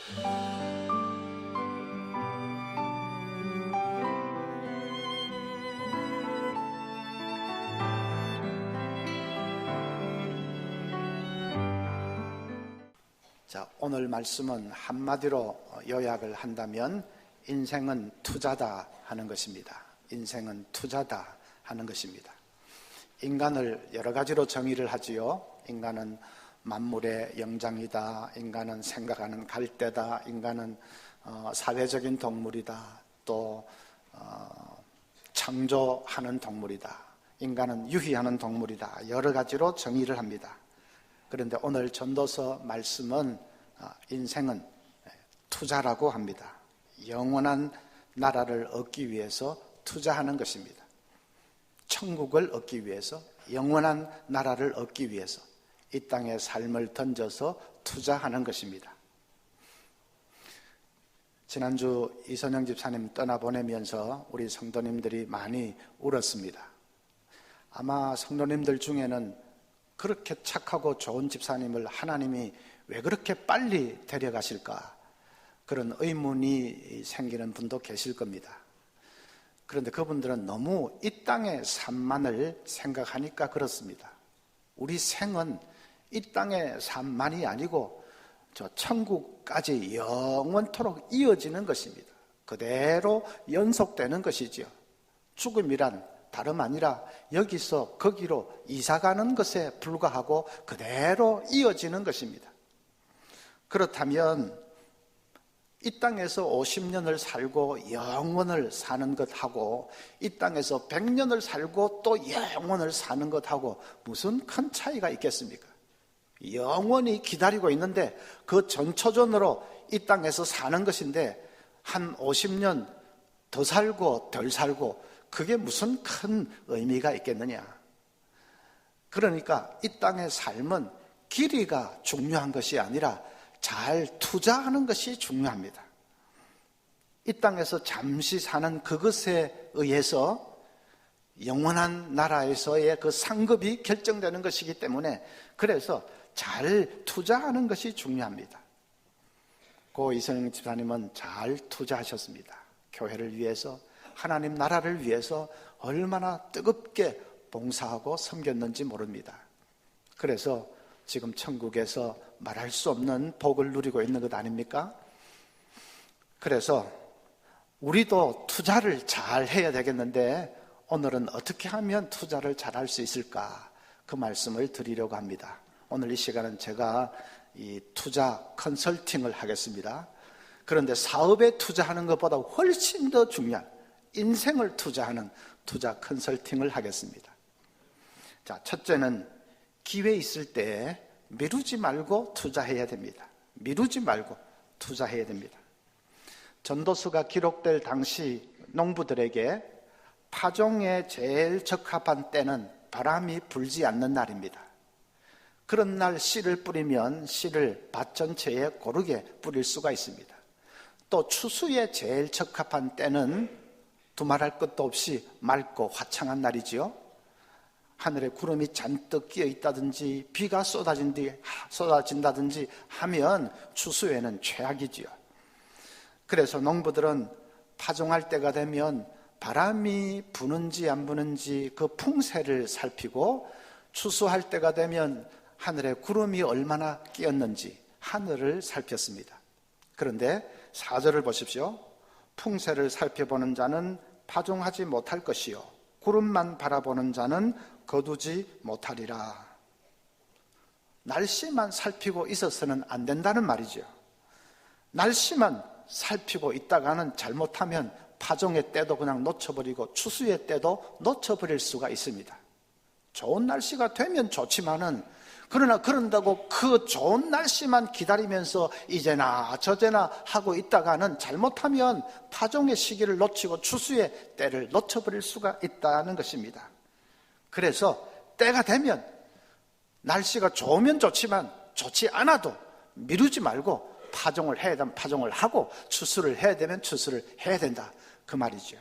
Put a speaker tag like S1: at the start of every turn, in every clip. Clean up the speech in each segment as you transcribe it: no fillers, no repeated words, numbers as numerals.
S1: 자, 오늘 말씀은 한마디로 요약을 한다면 인생은 투자다 하는 것입니다. 인생은 투자다 하는 것입니다. 인간을 여러 가지로 정의를 하지요. 인간은 만물의 영장이다. 인간은 생각하는 갈대다. 인간은 사회적인 동물이다. 또 창조하는 동물이다. 인간은 유희하는 동물이다. 여러 가지로 정의를 합니다. 그런데 오늘 전도서 말씀은 인생은 투자라고 합니다. 영원한 나라를 얻기 위해서 투자하는 것입니다. 천국을 얻기 위해서, 영원한 나라를 얻기 위해서 이 땅에 삶을 던져서 투자하는 것입니다. 지난주 이선영 집사님 떠나보내면서 우리 성도님들이 많이 울었습니다. 아마 성도님들 중에는 그렇게 착하고 좋은 집사님을 하나님이 왜 그렇게 빨리 데려가실까? 그런 의문이 생기는 분도 계실 겁니다. 그런데 그분들은 너무 이 땅의 삶만을 생각하니까 그렇습니다. 우리 생은 이 땅의 삶만이 아니고 저 천국까지 영원토록 이어지는 것입니다. 그대로 연속되는 것이지요. 죽음이란 다름 아니라 여기서 거기로 이사가는 것에 불과하고 그대로 이어지는 것입니다. 그렇다면 이 땅에서 50년을 살고 영원을 사는 것하고 이 땅에서 100년을 살고 또 영원을 사는 것하고 무슨 큰 차이가 있겠습니까? 영원히 기다리고 있는데 그 전초전으로 이 땅에서 사는 것인데 한 50년 더 살고 덜 살고 그게 무슨 큰 의미가 있겠느냐? 그러니까 이 땅의 삶은 길이가 중요한 것이 아니라 잘 투자하는 것이 중요합니다. 이 땅에서 잠시 사는 그것에 의해서 영원한 나라에서의 그 상급이 결정되는 것이기 때문에 그래서 잘 투자하는 것이 중요합니다. 고 이선영 집사님은 잘 투자하셨습니다. 교회를 위해서, 하나님 나라를 위해서 얼마나 뜨겁게 봉사하고 섬겼는지 모릅니다. 그래서 지금 천국에서 말할 수 없는 복을 누리고 있는 것 아닙니까? 그래서 우리도 투자를 잘 해야 되겠는데 오늘은 어떻게 하면 투자를 잘 할 수 있을까? 그 말씀을 드리려고 합니다. 오늘 이 시간은 제가 이 투자 컨설팅을 하겠습니다. 그런데 사업에 투자하는 것보다 훨씬 더 중요한 인생을 투자하는 투자 컨설팅을 하겠습니다. 자, 첫째는 기회 있을 때 미루지 말고 투자해야 됩니다. 미루지 말고 투자해야 됩니다. 전도서가 기록될 당시 농부들에게 파종에 제일 적합한 때는 바람이 불지 않는 날입니다. 그런 날 씨를 뿌리면 씨를 밭 전체에 고르게 뿌릴 수가 있습니다. 또 추수에 제일 적합한 때는 두말할 것도 없이 맑고 화창한 날이지요. 하늘에 구름이 잔뜩 끼어 있다든지 비가 쏟아진다든지 하면 추수에는 최악이지요. 그래서 농부들은 파종할 때가 되면 바람이 부는지 안 부는지 그 풍세를 살피고 추수할 때가 되면 하늘에 구름이 얼마나 끼었는지 하늘을 살폈습니다. 그런데 4절을 보십시오. 풍세를 살펴보는 자는 파종하지 못할 것이요 구름만 바라보는 자는 거두지 못하리라. 날씨만 살피고 있어서는 안 된다는 말이죠. 날씨만 살피고 있다가는 잘못하면 파종의 때도 그냥 놓쳐버리고 추수의 때도 놓쳐버릴 수가 있습니다. 좋은 날씨가 되면 좋지만은 그러나 그런다고 그 좋은 날씨만 기다리면서 이제나 저제나 하고 있다가는 잘못하면 파종의 시기를 놓치고 추수의 때를 놓쳐버릴 수가 있다는 것입니다. 그래서 때가 되면 날씨가 좋으면 좋지만 좋지 않아도 미루지 말고 파종을 해야 되면 파종을 하고 추수를 해야 되면 추수를 해야 된다, 그 말이죠.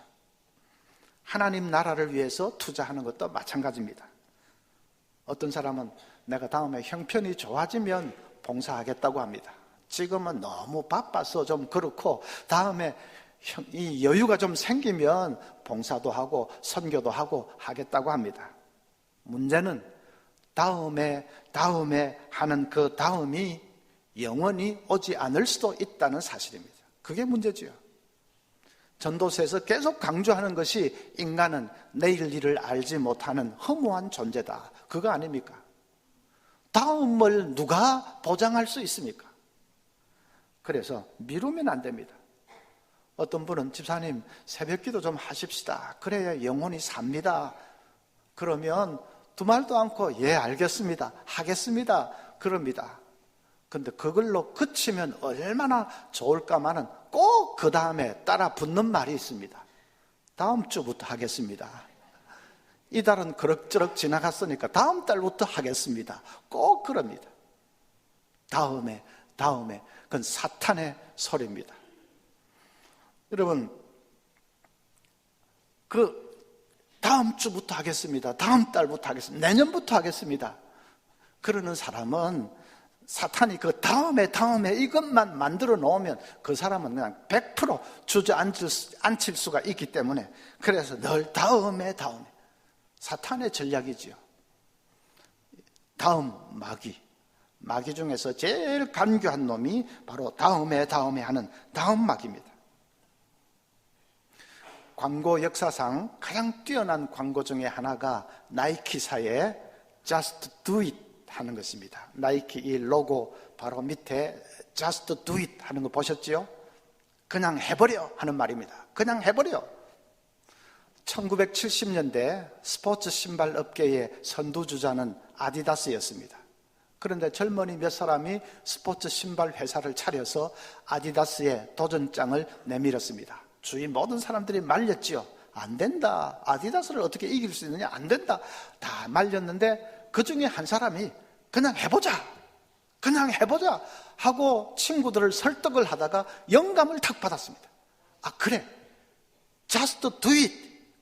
S1: 하나님 나라를 위해서 투자하는 것도 마찬가지입니다. 어떤 사람은 내가 다음에 형편이 좋아지면 봉사하겠다고 합니다. 지금은 너무 바빠서 좀 그렇고 다음에 이 여유가 좀 생기면 봉사도 하고 선교도 하고 하겠다고 합니다. 문제는 다음에 하는 그 다음이 영원히 오지 않을 수도 있다는 사실입니다. 그게 문제지요. 전도서에서 계속 강조하는 것이 인간은 내일 일을 알지 못하는 허무한 존재다. 그거 아닙니까? 다음을 누가 보장할 수 있습니까? 그래서 미루면 안 됩니다. 어떤 분은 집사님 새벽기도 좀 하십시다. 그래야 영혼이 삽니다. 그러면 두말도 않고 예 알겠습니다. 하겠습니다. 그럽니다. 근데 그걸로 그치면 얼마나 좋을까마는 꼭 그 다음에 따라 붙는 말이 있습니다. 다음 주부터 하겠습니다. 이달은 그럭저럭 지나갔으니까 다음 달부터 하겠습니다. 꼭 그럽니다. 다음에 그건 사탄의 소리입니다. 여러분, 다음 주부터 하겠습니다. 다음 달부터 하겠습니다. 내년부터 하겠습니다. 그러는 사람은 사탄이 그 다음에 이것만 만들어 놓으면 그 사람은 그냥 100% 주저앉힐 수가 있기 때문에 그래서 늘 다음에 사탄의 전략이지요. 다음 마귀 중에서 제일 간교한 놈이 바로 다음에 하는 다음 마귀입니다. 광고 역사상 가장 뛰어난 광고 중에 하나가 나이키사의 Just Do It 하는 것입니다. 나이키 이 로고 바로 밑에 Just Do It 하는 거 보셨지요? 그냥 해버려 하는 말입니다. 그냥 해버려. 1970년대 스포츠 신발 업계의 선두주자는 아디다스였습니다. 그런데 젊은이 몇 사람이 스포츠 신발 회사를 차려서 아디다스의 도전장을 내밀었습니다. 주위 모든 사람들이 말렸지요. 안 된다. 아디다스를 어떻게 이길 수 있느냐? 안 된다. 다 말렸는데 그 중에 한 사람이 그냥 해보자 하고 친구들을 설득을 하다가 영감을 탁 받았습니다. 아 그래, Just do it,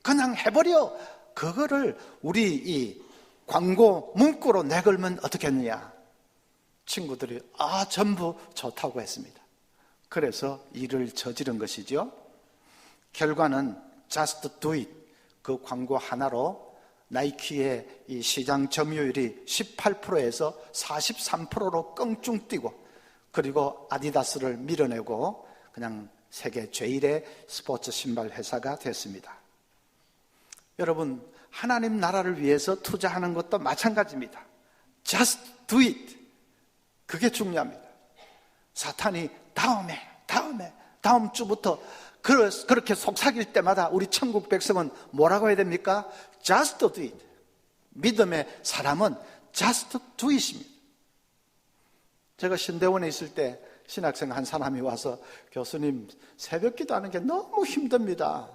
S1: 그냥 해버려. 그거를 우리 이 광고 문구로 내걸면 어떻겠느냐. 친구들이 전부 좋다고 했습니다. 그래서 일을 저지른 것이죠. 결과는 Just do it, 그 광고 하나로 나이키의 이 시장 점유율이 18%에서 43%로 껑충 뛰고, 그리고 아디다스를 밀어내고 그냥 세계 제일의 스포츠 신발 회사가 됐습니다. 여러분, 하나님 나라를 위해서 투자하는 것도 마찬가지입니다. Just do it, 그게 중요합니다. 사탄이 다음 주부터 그렇게 속삭일 때마다 우리 천국 백성은 뭐라고 해야 됩니까? Just do it. 믿음의 사람은 Just do it입니다. 제가 신대원에 있을 때 신학생 한 사람이 와서 교수님, 새벽 기도하는 게 너무 힘듭니다.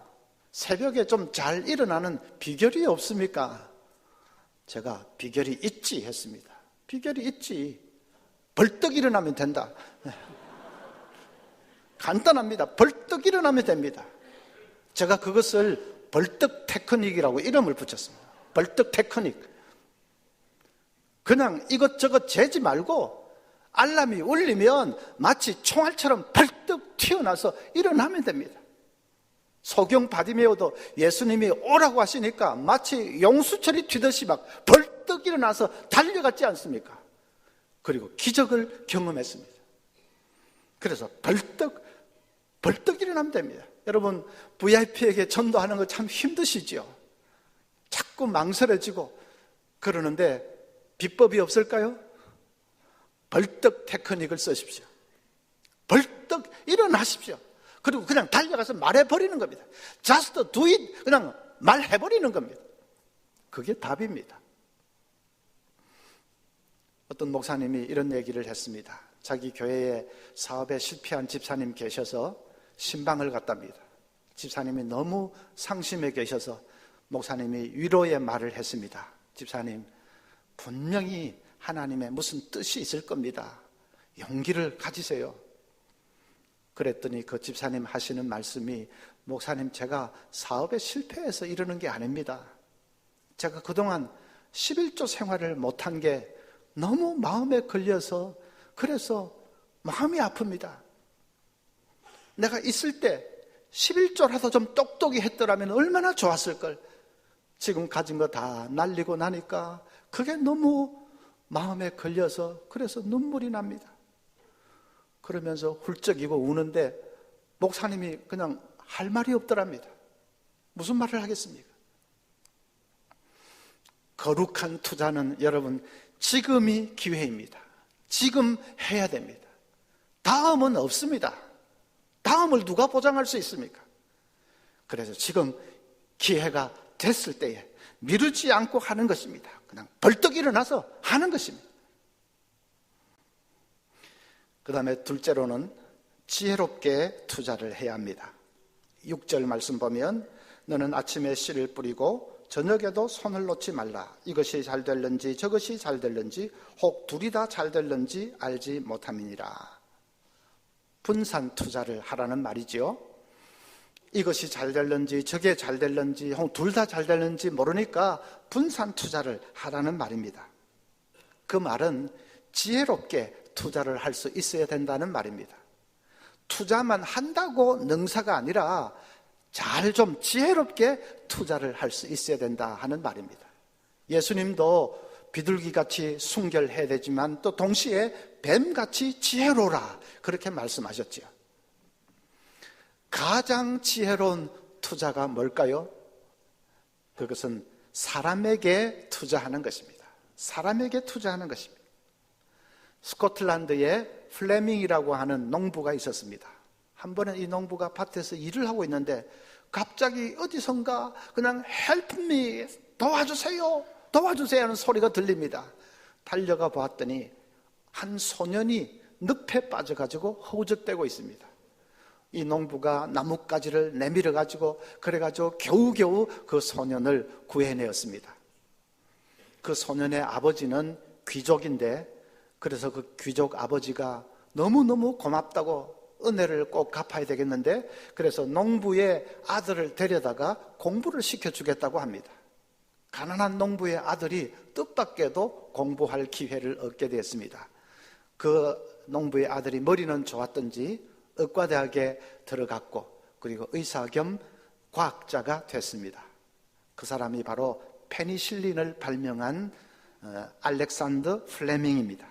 S1: 새벽에 좀 잘 일어나는 비결이 없습니까? 제가 비결이 있지 했습니다. 비결이 있지. 벌떡 일어나면 된다. 간단합니다. 벌떡 일어나면 됩니다. 제가 그것을 벌떡 테크닉이라고 이름을 붙였습니다. 벌떡 테크닉. 그냥 이것저것 재지 말고 알람이 울리면 마치 총알처럼 벌떡 튀어나와서 일어나면 됩니다. 소경 바디메오도 예수님이 오라고 하시니까 마치 용수철이 튀듯이 막 벌떡 일어나서 달려갔지 않습니까? 그리고 기적을 경험했습니다. 그래서 벌떡 일어나면 됩니다. 여러분, VIP에게 전도하는 거 참 힘드시죠? 자꾸 망설여지고 그러는데 비법이 없을까요? 벌떡 테크닉을 쓰십시오. 벌떡 일어나십시오. 그리고 그냥 달려가서 말해버리는 겁니다. Just do it, 그냥 말해버리는 겁니다. 그게 답입니다. 어떤 목사님이 이런 얘기를 했습니다. 자기 교회에 사업에 실패한 집사님 계셔서 신방을 갔답니다. 집사님이 너무 상심해 계셔서 목사님이 위로의 말을 했습니다. 집사님, 분명히 하나님의 무슨 뜻이 있을 겁니다. 용기를 가지세요. 그랬더니 그 집사님 하시는 말씀이, 목사님, 제가 사업에 실패해서 이러는 게 아닙니다. 제가 그동안 11조 생활을 못한 게 너무 마음에 걸려서, 그래서 마음이 아픕니다. 내가 있을 때 11조라도 좀 똑똑히 했더라면 얼마나 좋았을 걸. 지금 가진 거 다 날리고 나니까 그게 너무 마음에 걸려서 그래서 눈물이 납니다. 그러면서 훌쩍이고 우는데 목사님이 그냥 할 말이 없더랍니다. 무슨 말을 하겠습니까? 거룩한 투자는 여러분 지금이 기회입니다. 지금 해야 됩니다. 다음은 없습니다. 다음을 누가 보장할 수 있습니까? 그래서 지금 기회가 됐을 때에 미루지 않고 하는 것입니다. 그냥 벌떡 일어나서 하는 것입니다. 그 다음에 둘째로는 지혜롭게 투자를 해야 합니다. 6절 말씀 보면 너는 아침에 씨를 뿌리고 저녁에도 손을 놓지 말라. 이것이 잘 될는지 저것이 잘 될는지 혹 둘이 다 잘 될는지 알지 못함이니라. 분산 투자를 하라는 말이지요. 이것이 잘 될는지 저게 잘 될는지 혹 둘 다 잘 될는지 모르니까 분산 투자를 하라는 말입니다. 그 말은 지혜롭게 투자를 할 수 있어야 된다는 말입니다. 투자만 한다고 능사가 아니라 잘 좀 지혜롭게 투자를 할 수 있어야 된다 하는 말입니다. 예수님도 비둘기같이 순결해야 되지만 또 동시에 뱀같이 지혜로라 그렇게 말씀하셨죠. 가장 지혜로운 투자가 뭘까요? 그것은 사람에게 투자하는 것입니다. 사람에게 투자하는 것입니다. 스코틀랜드에 플레밍이라고 하는 농부가 있었습니다. 한 번은 이 농부가 밭에서 일을 하고 있는데 갑자기 어디선가 그냥 help me, 도와주세요, 도와주세요 하는 소리가 들립니다. 달려가 보았더니 한 소년이 늪에 빠져가지고 허우적대고 있습니다. 이 농부가 나뭇가지를 내밀어 가지고 그래가지고 겨우겨우 그 소년을 구해내었습니다. 그 소년의 아버지는 귀족인데 그래서 그 귀족 아버지가 너무너무 고맙다고 은혜를 꼭 갚아야 되겠는데 그래서 농부의 아들을 데려다가 공부를 시켜주겠다고 합니다. 가난한 농부의 아들이 뜻밖에도 공부할 기회를 얻게 되었습니다. 그 농부의 아들이 머리는 좋았던지 의과대학에 들어갔고 그리고 의사 겸 과학자가 됐습니다. 그 사람이 바로 페니실린을 발명한 알렉산더 플레밍입니다.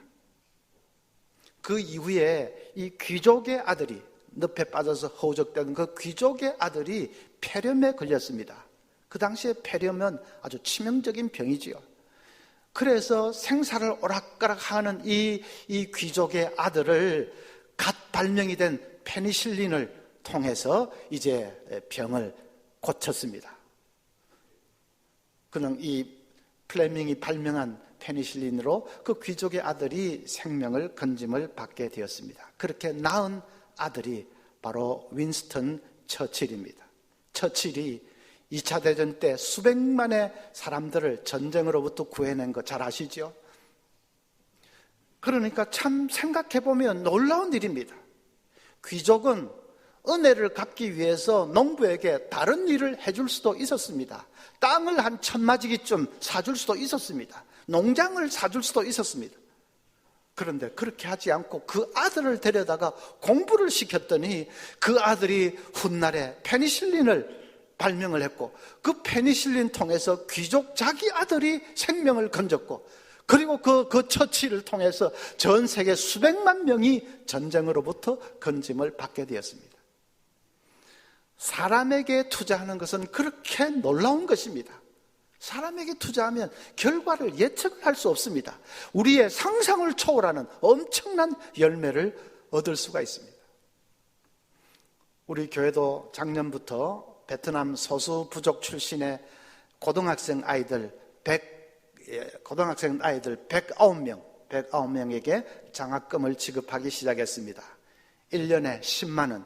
S1: 그 이후에 이 귀족의 아들이 늪에 빠져서 허우적대는 그 귀족의 아들이 폐렴에 걸렸습니다. 그 당시에 폐렴은 아주 치명적인 병이지요. 그래서 생사를 오락가락하는 이 귀족의 아들을 갓 발명이 된 페니실린을 통해서 이제 병을 고쳤습니다. 그는 이 플레밍이 발명한 페니실린으로 그 귀족의 아들이 생명을 건짐을 받게 되었습니다. 그렇게 낳은 아들이 바로 윈스턴 처칠입니다. 처칠이 2차 대전 때 수백만의 사람들을 전쟁으로부터 구해낸 거 잘 아시죠? 그러니까 참 생각해보면 놀라운 일입니다. 귀족은 은혜를 갚기 위해서 농부에게 다른 일을 해줄 수도 있었습니다. 땅을 한 1000마지기쯤 사줄 수도 있었습니다. 농장을 사줄 수도 있었습니다. 그런데 그렇게 하지 않고 그 아들을 데려다가 공부를 시켰더니 그 아들이 훗날에 페니실린을 발명을 했고 그 페니실린 통해서 귀족 자기 아들이 생명을 건졌고 그리고 그 처치를 통해서 전 세계 수백만 명이 전쟁으로부터 건짐을 받게 되었습니다. 사람에게 투자하는 것은 그렇게 놀라운 것입니다. 사람에게 투자하면 결과를 예측할 수 없습니다. 우리의 상상을 초월하는 엄청난 열매를 얻을 수가 있습니다. 우리 교회도 작년부터 베트남 소수 부족 출신의 고등학생 아이들 109명에게 장학금을 지급하기 시작했습니다. 1년에 10만 원.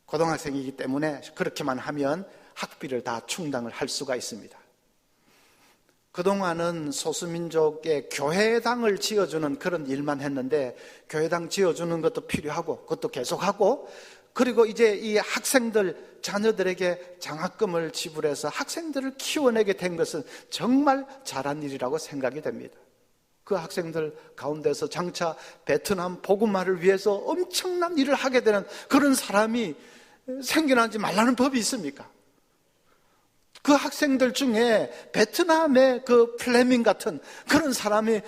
S1: 고등학생이기 때문에 그렇게만 하면 학비를 다 충당을 할 수가 있습니다. 그동안은 소수민족의 교회당을 지어주는 그런 일만 했는데 교회당 지어주는 것도 필요하고 그것도 계속하고 그리고 이제 이 학생들 자녀들에게 장학금을 지불해서 학생들을 키워내게 된 것은 정말 잘한 일이라고 생각이 됩니다. 그 학생들 가운데서 장차 베트남 복음화를 위해서 엄청난 일을 하게 되는 그런 사람이 생겨나지 말라는 법이 있습니까? 그 학생들 중에 베트남의 그 플레밍 같은 그런 사람이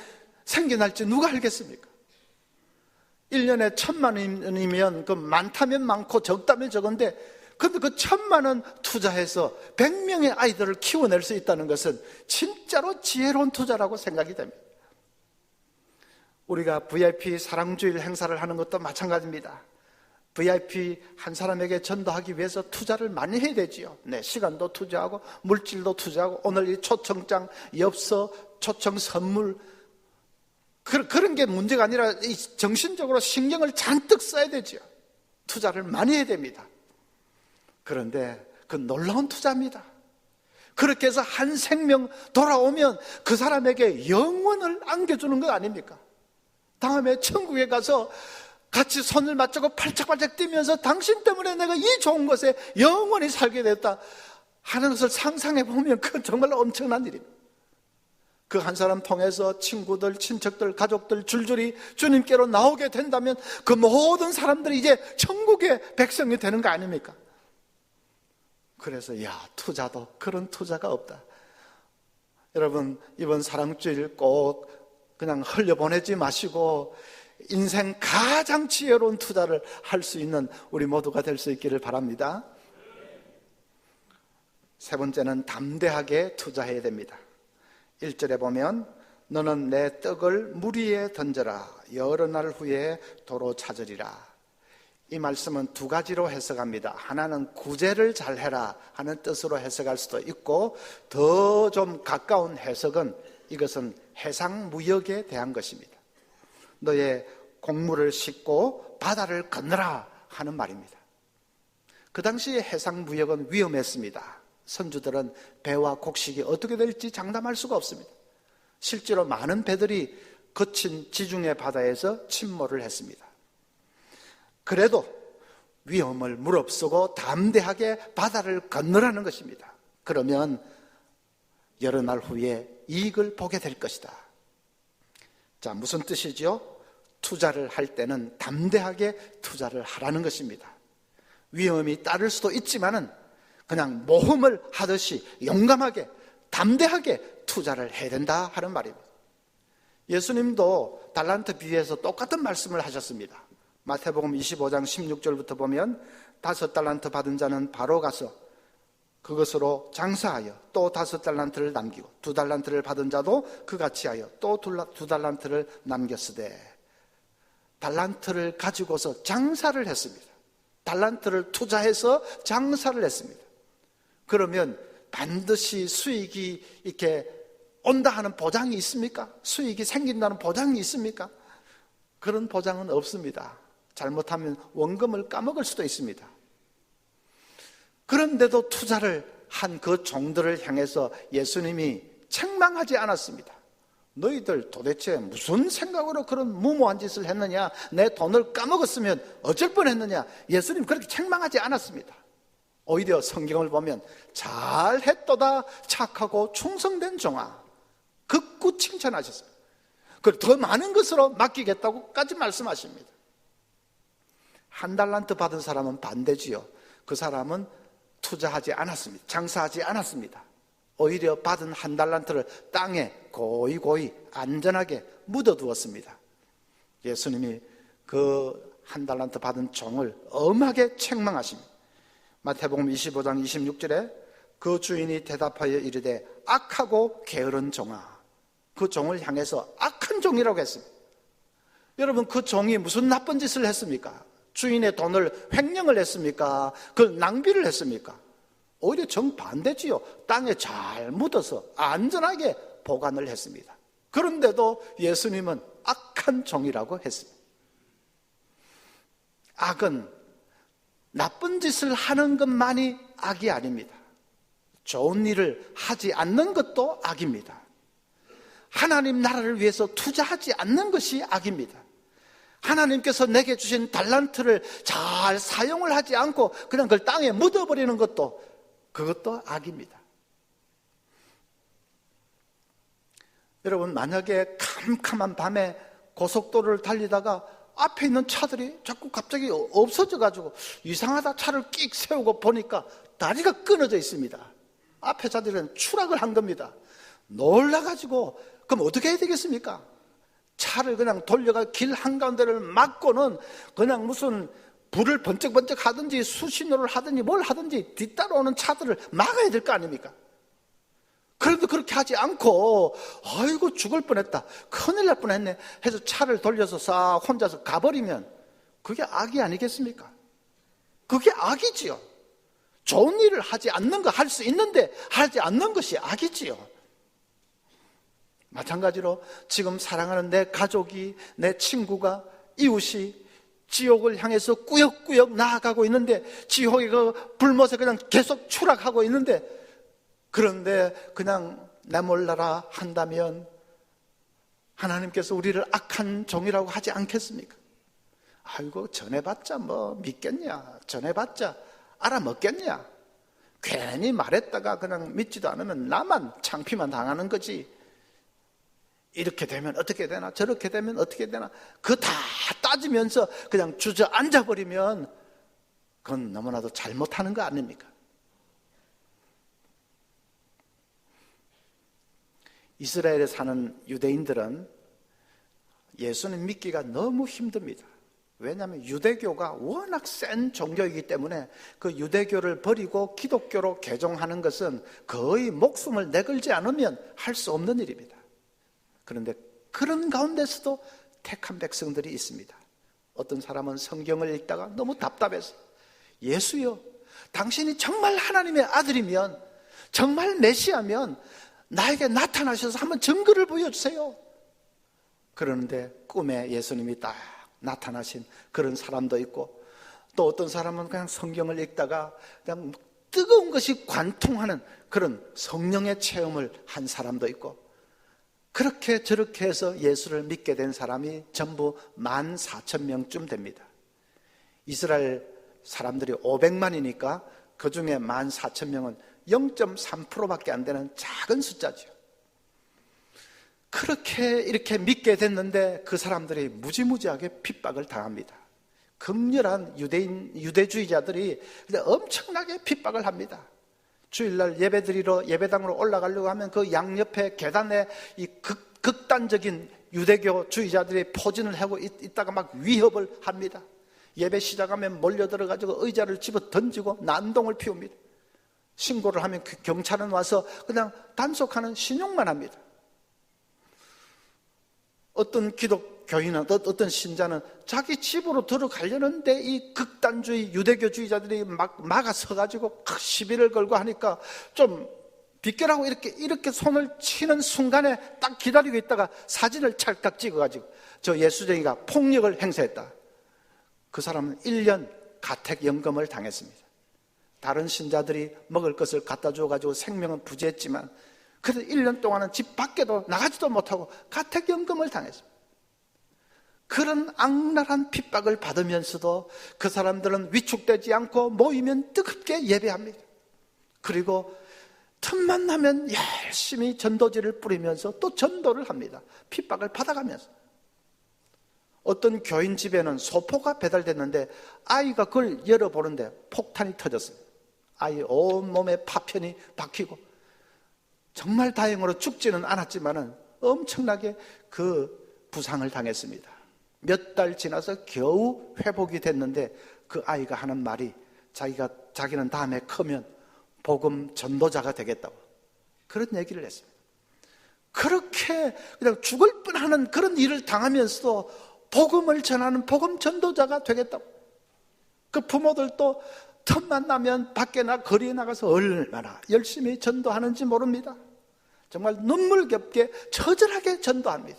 S1: 생겨날지 누가 알겠습니까? 1년에 1,000만 원이면 그 많다면 많고 적다면 적은데, 근데 그 1,000만 원 투자해서 100명의 아이들을 키워낼 수 있다는 것은 진짜로 지혜로운 투자라고 생각이 됩니다. 우리가 VIP 사랑주일 행사를 하는 것도 마찬가지입니다. VIP 한 사람에게 전도하기 위해서 투자를 많이 해야 되지요. 네, 시간도 투자하고 물질도 투자하고 오늘 이 초청장, 엽서, 초청 선물, 그런 게 문제가 아니라 이 정신적으로 신경을 잔뜩 써야 되죠. 투자를 많이 해야 됩니다. 그런데 그 놀라운 투자입니다. 그렇게 해서 한 생명 돌아오면 그 사람에게 영원을 안겨주는 것 아닙니까? 다음에 천국에 가서 같이 손을 맞잡고 팔짝팔짝 뛰면서 당신 때문에 내가 이 좋은 곳에 영원히 살게 됐다 하는 것을 상상해 보면 그건 정말 엄청난 일입니다. 그 한 사람 통해서 친구들, 친척들, 가족들 줄줄이 주님께로 나오게 된다면 그 모든 사람들이 이제 천국의 백성이 되는 거 아닙니까? 그래서 투자도 그런 투자가 없다. 여러분, 이번 사랑주일 꼭 그냥 흘려보내지 마시고 인생 가장 지혜로운 투자를 할 수 있는 우리 모두가 될 수 있기를 바랍니다. 세 번째는 담대하게 투자해야 됩니다. 1절에 보면 너는 내 떡을 물 위에 던져라. 여러 날 후에 도로 찾으리라. 이 말씀은 두 가지로 해석합니다. 하나는 구제를 잘해라 하는 뜻으로 해석할 수도 있고, 더 좀 가까운 해석은 이것은 해상무역에 대한 것입니다. 너의 곡물을 싣고 바다를 건너라 하는 말입니다. 그 당시에 해상무역은 위험했습니다. 선주들은 배와 곡식이 어떻게 될지 장담할 수가 없습니다. 실제로 많은 배들이 거친 지중해 바다에서 침몰을 했습니다. 그래도 위험을 무릅쓰고 담대하게 바다를 건너라는 것입니다. 그러면 여러 날 후에 이익을 보게 될 것이다. 자, 무슨 뜻이죠? 투자를 할 때는 담대하게 투자를 하라는 것입니다. 위험이 따를 수도 있지만은 그냥 모험을 하듯이 용감하게 담대하게 투자를 해야 된다 하는 말입니다. 예수님도 달란트 비유에서 똑같은 말씀을 하셨습니다. 마태복음 25장 16절부터 보면 5달란트 받은 자는 바로 가서 그것으로 장사하여 또 5달란트를 남기고 2달란트를 받은 자도 그같이 하여 또 2달란트를 남겼으되, 달란트를 가지고서 장사를 했습니다. 달란트를 투자해서 장사를 했습니다. 그러면 반드시 수익이 이렇게 온다 하는 보장이 있습니까? 수익이 생긴다는 보장이 있습니까? 그런 보장은 없습니다. 잘못하면 원금을 까먹을 수도 있습니다. 그런데도 투자를 한 그 종들을 향해서 예수님이 책망하지 않았습니다. 너희들 도대체 무슨 생각으로 그런 무모한 짓을 했느냐? 내 돈을 까먹었으면 어쩔 뻔했느냐? 예수님 그렇게 책망하지 않았습니다. 오히려 성경을 보면 잘했도다 착하고 충성된 종아, 극구 칭찬하셨습니다. 그리고 더 많은 것으로 맡기겠다고까지 말씀하십니다. 1달란트 받은 사람은 반대지요. 그 사람은 투자하지 않았습니다. 장사하지 않았습니다. 오히려 받은 1달란트를 땅에 고이고이 안전하게 묻어두었습니다. 예수님이 그 1달란트 받은 종을 엄하게 책망하십니다. 마태복음 25장 26절에 그 주인이 대답하여 이르되 악하고 게으른 종아, 그 종을 향해서 악한 종이라고 했습니다. 여러분, 그 종이 무슨 나쁜 짓을 했습니까? 주인의 돈을 횡령을 했습니까? 그걸 낭비를 했습니까? 오히려 정반대지요. 땅에 잘 묻어서 안전하게 보관을 했습니다. 그런데도 예수님은 악한 종이라고 했습니다. 악은 나쁜 짓을 하는 것만이 악이 아닙니다. 좋은 일을 하지 않는 것도 악입니다. 하나님 나라를 위해서 투자하지 않는 것이 악입니다. 하나님께서 내게 주신 달란트를 잘 사용을 하지 않고 그냥 그걸 땅에 묻어버리는 그것도 악입니다. 여러분, 만약에 캄캄한 밤에 고속도로를 달리다가 앞에 있는 차들이 자꾸 갑자기 없어져가지고 이상하다 차를 끽 세우고 보니까 다리가 끊어져 있습니다. 앞에 차들은 추락을 한 겁니다. 놀라가지고 그럼 어떻게 해야 되겠습니까? 차를 그냥 돌려가 길 한가운데를 막고는 그냥 무슨 불을 번쩍번쩍 하든지 수신호를 하든지 뭘 하든지 뒤따라오는 차들을 막아야 될 거 아닙니까? 그런데 그렇게 하지 않고 아이고 죽을 뻔했다, 큰일 날 뻔했네 해서 차를 돌려서 싹 혼자서 가버리면 그게 악이 아니겠습니까? 그게 악이지요. 좋은 일을 하지 않는 거 할 수 있는데 하지 않는 것이 악이지요. 마찬가지로 지금 사랑하는 내 가족이, 내 친구가, 이웃이 지옥을 향해서 꾸역꾸역 나아가고 있는데 지옥의 그 불못에 그냥 계속 추락하고 있는데, 그런데 그냥 내몰라라 한다면 하나님께서 우리를 악한 종이라고 하지 않겠습니까? 아이고 전해봤자 뭐 믿겠냐, 전해봤자 알아먹겠냐, 괜히 말했다가 그냥 믿지도 않으면 나만 창피만 당하는 거지, 이렇게 되면 어떻게 되나 저렇게 되면 어떻게 되나 그거 다 따지면서 그냥 주저앉아 버리면 그건 너무나도 잘못하는 거 아닙니까? 이스라엘에 사는 유대인들은 예수님 믿기가 너무 힘듭니다. 왜냐하면 유대교가 워낙 센 종교이기 때문에 그 유대교를 버리고 기독교로 개종하는 것은 거의 목숨을 내걸지 않으면 할 수 없는 일입니다. 그런데 그런 가운데서도 택한 백성들이 있습니다. 어떤 사람은 성경을 읽다가 너무 답답해서 예수여, 당신이 정말 하나님의 아들이면, 정말 메시아면 나에게 나타나셔서 한번 증거를 보여주세요. 그러는데 꿈에 예수님이 딱 나타나신 그런 사람도 있고, 또 어떤 사람은 그냥 성경을 읽다가 그냥 뜨거운 것이 관통하는 그런 성령의 체험을 한 사람도 있고, 그렇게 저렇게 해서 예수를 믿게 된 사람이 전부 14,000명쯤 됩니다. 이스라엘 사람들이 500만이니까 그 중에 14,000명은 0.3%밖에 안 되는 작은 숫자죠. 그렇게 이렇게 믿게 됐는데 그 사람들이 무지무지하게 핍박을 당합니다. 극렬한 유대주의자들이 엄청나게 핍박을 합니다. 주일날 예배드리러 예배당으로 올라가려고 하면 그 양옆에 계단에 이 극단적인 유대교 주의자들이 포진을 하고 있다가 막 위협을 합니다. 예배 시작하면 몰려들어가지고 의자를 집어 던지고 난동을 피웁니다. 신고를 하면 경찰은 와서 그냥 단속하는 신용만 합니다. 어떤 기독교인은, 어떤 신자는 자기 집으로 들어가려는데 이 극단주의 유대교주의자들이 막 막아서가지고 시비를 걸고 하니까 좀 비켜라고 이렇게 손을 치는 순간에 딱 기다리고 있다가 사진을 찰칵 찍어가지고 저 예수쟁이가 폭력을 행사했다. 그 사람은 1년 가택연금을 당했습니다. 다른 신자들이 먹을 것을 갖다 줘가지고 생명은 부지했지만 그래도 1년 동안은 집 밖에도 나가지도 못하고 가택연금을 당했습니다. 그런 악랄한 핍박을 받으면서도 그 사람들은 위축되지 않고 모이면 뜨겁게 예배합니다. 그리고 틈만 나면 열심히 전도지를 뿌리면서 또 전도를 합니다. 핍박을 받아가면서. 어떤 교인 집에는 소포가 배달됐는데 아이가 그걸 열어보는데 폭탄이 터졌어요. 아이 온몸에 파편이 박히고 정말 다행으로 죽지는 않았지만 엄청나게 그 부상을 당했습니다. 몇 달 지나서 겨우 회복이 됐는데 그 아이가 하는 말이 자기는 다음에 크면 복음 전도자가 되겠다고 그런 얘기를 했습니다. 그렇게 그냥 죽을 뻔하는 그런 일을 당하면서도 복음을 전하는 복음 전도자가 되겠다고. 그 부모들도 틈만 나면 밖에나 거리에 나가서 얼마나 열심히 전도하는지 모릅니다. 정말 눈물겹게 처절하게 전도합니다.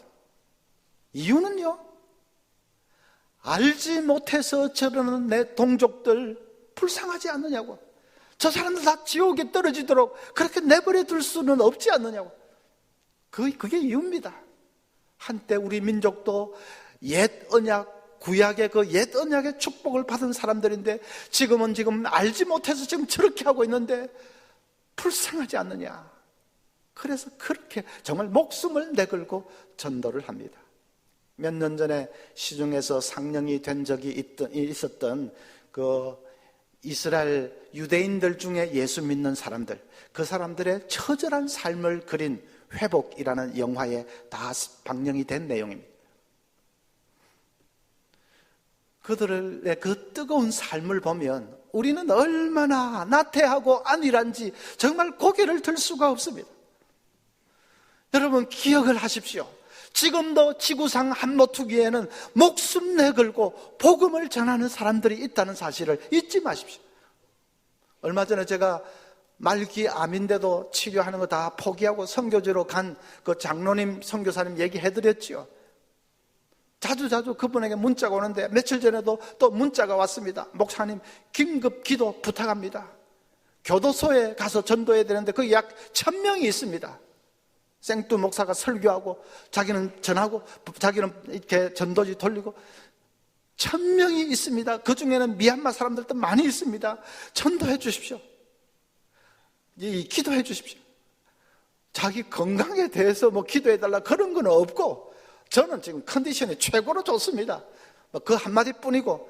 S1: 이유는요, 알지 못해서 저러는 내 동족들 불쌍하지 않느냐고. 저 사람들 다 지옥에 떨어지도록 그렇게 내버려 둘 수는 없지 않느냐고. 그게 이유입니다. 한때 우리 민족도 옛 언약, 구약의 그 옛 언약의 축복을 받은 사람들인데 지금 알지 못해서 지금 저렇게 하고 있는데 불쌍하지 않느냐. 그래서 그렇게 정말 목숨을 내걸고 전도를 합니다. 몇 년 전에 시중에서 상령이 된 적이 있었던 그 이스라엘 유대인들 중에 예수 믿는 사람들, 그 사람들의 처절한 삶을 그린 회복이라는 영화에 다 방영이 된 내용입니다. 그들의 그 뜨거운 삶을 보면 우리는 얼마나 나태하고 안일한지 정말 고개를 들 수가 없습니다. 여러분, 기억을 하십시오. 지금도 지구상 한모투기에는 목숨 내걸고 복음을 전하는 사람들이 있다는 사실을 잊지 마십시오. 얼마 전에 제가 말기 암인데도 치료하는 거 다 포기하고 선교지로 간 그 장로님, 선교사님 얘기해드렸지요. 자주 그분에게 문자가 오는데 며칠 전에도 또 문자가 왔습니다. 목사님, 긴급 기도 부탁합니다. 교도소에 가서 전도해야 되는데 거기 약 1000명이 있습니다. 생뚱 목사가 설교하고 자기는 전하고 자기는 이렇게 전도지 돌리고 1000명이 있습니다. 그 중에는 미얀마 사람들도 많이 있습니다. 전도해 주십시오. 기도해 주십시오. 자기 건강에 대해서 뭐 기도해 달라 그런 건 없고, 저는 지금 컨디션이 최고로 좋습니다. 그 한마디뿐이고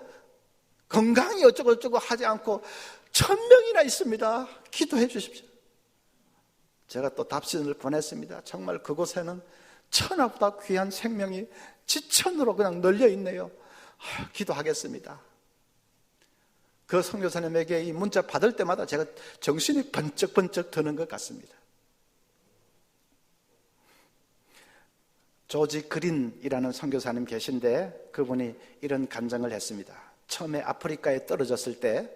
S1: 건강이 어쩌고 하지 않고 1000명이나 있습니다. 기도해 주십시오. 제가 또 답신을 보냈습니다. 정말 그곳에는 천하보다 귀한 생명이 지천으로 그냥 널려 있네요. 기도하겠습니다. 그 선교사님에게 이 문자 받을 때마다 제가 정신이 번쩍번쩍 드는 것 같습니다. 조지 그린이라는 선교사님 계신데 그분이 이런 간증을 했습니다. 처음에 아프리카에 떨어졌을 때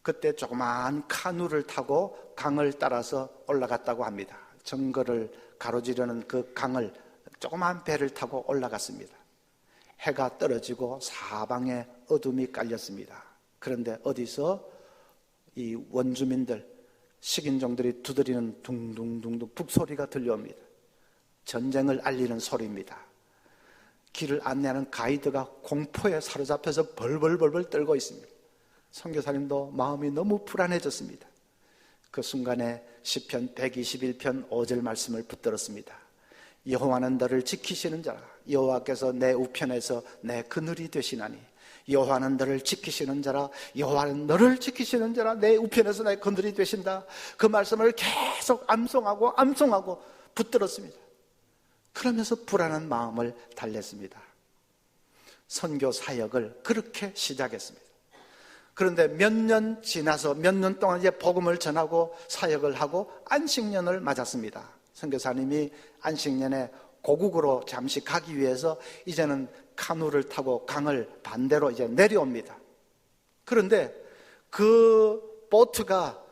S1: 그때 조그마한 카누를 타고 강을 따라서 올라갔다고 합니다. 정글을 가로지르는 그 강을 조그마한 배를 타고 올라갔습니다. 해가 떨어지고 사방에 어둠이 깔렸습니다. 그런데 어디서 이 원주민들, 식인종들이 두드리는 둥둥둥둥 북소리가 들려옵니다. 전쟁을 알리는 소리입니다. 길을 안내하는 가이드가 공포에 사로잡혀서 벌벌 떨고 있습니다. 선교사님도 마음이 너무 불안해졌습니다. 그 순간에 시편 121편 5절 말씀을 붙들었습니다. 여호와는 너를 지키시는 자라. 여호와께서 내 우편에서 내 그늘이 되시나니. 여호와는 너를 지키시는 자라. 여호와는 너를 지키시는 자라. 내 우편에서 내 그늘이 되신다. 그 말씀을 계속 암송하고 붙들었습니다. 그러면서 불안한 마음을 달랬습니다. 선교 사역을 그렇게 시작했습니다. 그런데 몇 년 지나서 몇 년 동안 이제 복음을 전하고 사역을 하고 안식년을 맞았습니다. 선교사님이 안식년에 고국으로 잠시 가기 위해서 이제는 카누를 타고 강을 반대로 이제 내려옵니다. 그런데 그 보트가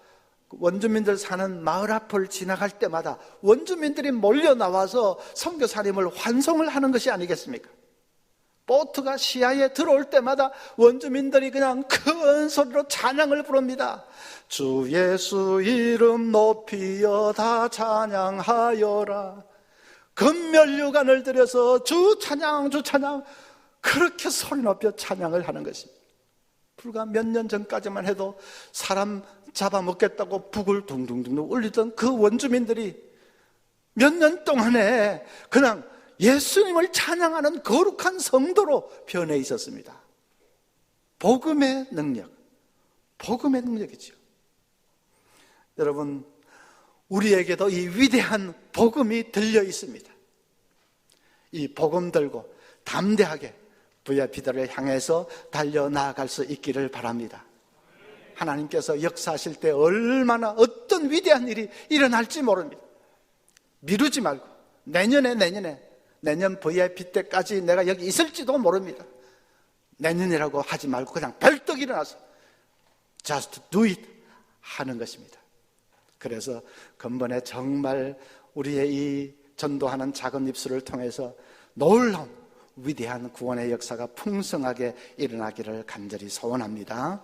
S1: 원주민들 사는 마을 앞을 지나갈 때마다 원주민들이 몰려 나와서 선교사님을 환송을 하는 것이 아니겠습니까? 보트가 시야에 들어올 때마다 원주민들이 그냥 큰 소리로 찬양을 부릅니다. 주 예수 이름 높이여 다 찬양하여라. 금면류관을 들여서 주 찬양 그렇게 소리 높여 찬양을 하는 것입니다. 불과 몇 년 전까지만 해도 사람 잡아먹겠다고 북을 둥둥둥 울리던 그 원주민들이 몇 년 동안에 그냥 예수님을 찬양하는 거룩한 성도로 변해 있었습니다. 복음의 능력이죠. 여러분, 우리에게도 이 위대한 복음이 들려 있습니다. 이 복음 들고 담대하게 VIP들을 향해서 달려나갈 수 있기를 바랍니다. 하나님께서 역사하실 때 얼마나 어떤 위대한 일이 일어날지 모릅니다. 미루지 말고 내년 VIP 때까지 내가 여기 있을지도 모릅니다. 내년이라고 하지 말고 그냥 벌떡 일어나서 just do it 하는 것입니다. 그래서 근본에 정말 우리의 이 전도하는 작은 입술을 통해서 놀라운 위대한 구원의 역사가 풍성하게 일어나기를 간절히 소원합니다.